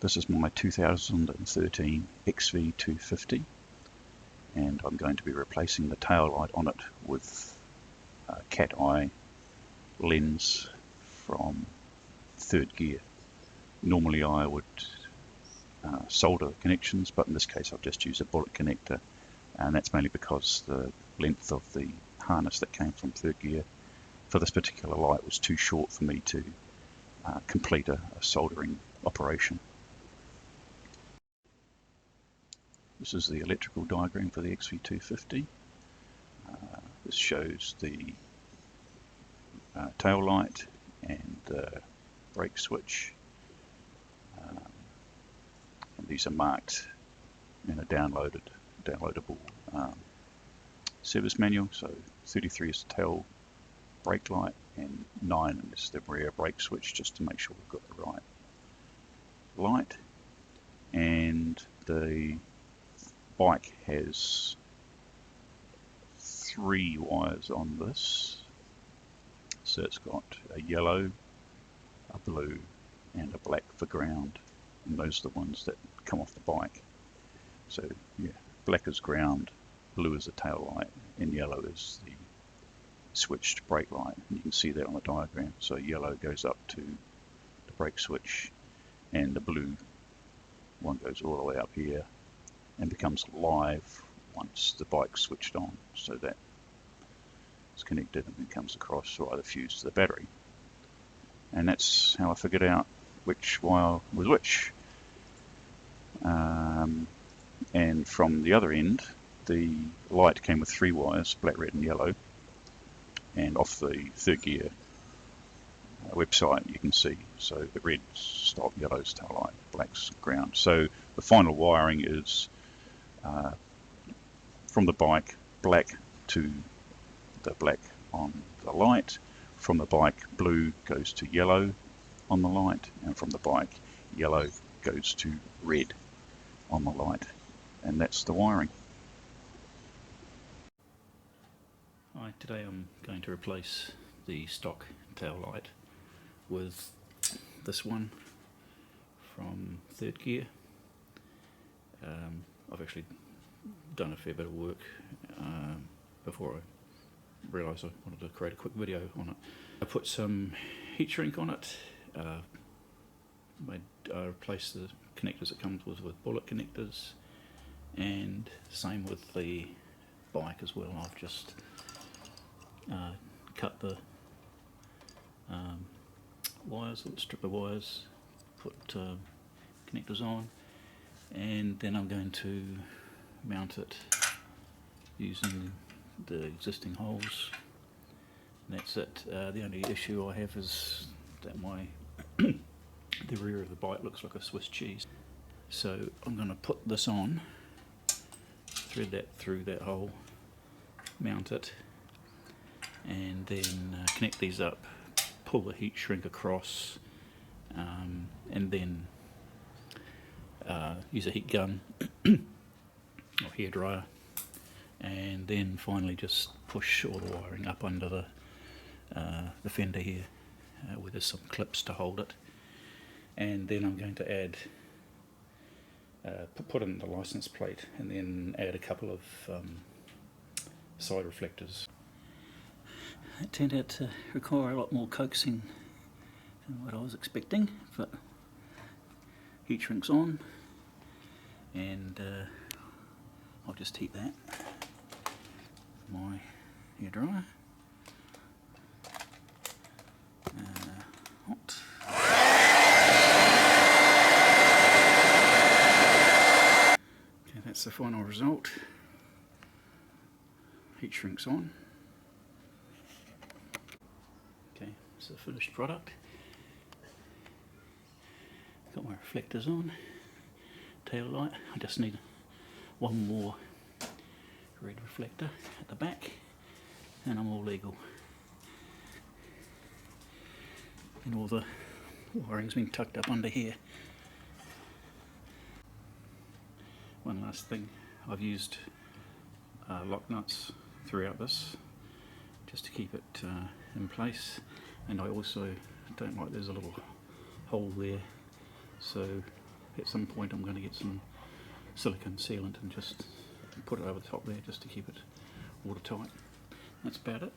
This is my 2013 XV250, and I'm going to be replacing the tail light on it with a cat eye lens from third gear. Normally I would solder the connections, but in this case I've just used a bullet connector, and that's mainly because the length of the harness that came from third gear for this particular light was too short for me to complete a soldering operation. This is the electrical diagram for the XV250. This shows the tail light and the brake switch. And these are marked in a downloadable service manual. So 33 is the tail brake light and 9 is the rear brake switch, just to make sure we've got the right light. And the bike has 3 wires on this, so it's got a yellow, a blue and a black for ground, and those are the ones that come off the bike. So yeah, black is ground, blue is the tail light, and yellow is the switched brake light, and you can see that on the diagram. So yellow goes up to the brake switch, and the blue one goes all the way up here and becomes live once the bike's switched on. So that is connected and then comes across or either fused to the battery. And that's how I figured out which wire was which. And from the other end, the light came with 3 wires, black, red and yellow. And off the third gear website you can see, so the red's stop, yellow's tail light, black's ground. So the final wiring is from the bike, black to the black on the light, from the bike blue goes to yellow on the light, and from the bike yellow goes to red on the light, and that's the wiring. Hi, today I'm going to replace the stock tail light with this one from third gear. I've actually done a fair bit of work before I realised I wanted to create a quick video on it. I put some heat shrink on it. I replaced the connectors it comes with bullet connectors, and same with the bike as well. I've just cut the wires, little strip of wires, put connectors on, and then I'm going to mount it using the existing holes. And that's it. The only issue I have is that the rear of the bike looks like a Swiss cheese. So I'm going to put this on, thread that through that hole, mount it, and then connect these up, pull the heat shrink across, and then use a heat gun or hair dryer, and then finally just push all the wiring up under the fender here, where there's some clips to hold it. And then I'm going to add, put in the license plate, and then add a couple of side reflectors. It turned out to require a lot more coaxing than what I was expecting, but heat shrink's on, and I'll just heat that with my hairdryer. Hot. Okay, that's the final result. Heat shrink's on. Okay, it's the finished product. Got my reflectors on, tail light. I just need one more red reflector at the back, and I'm all legal. And all the wiring's been tucked up under here. One last thing, I've used lock nuts throughout this just to keep it in place, and I also don't like there's a little hole there, so at some point I'm going to get some silicone sealant and just put it over the top there just to keep it watertight. That's about it.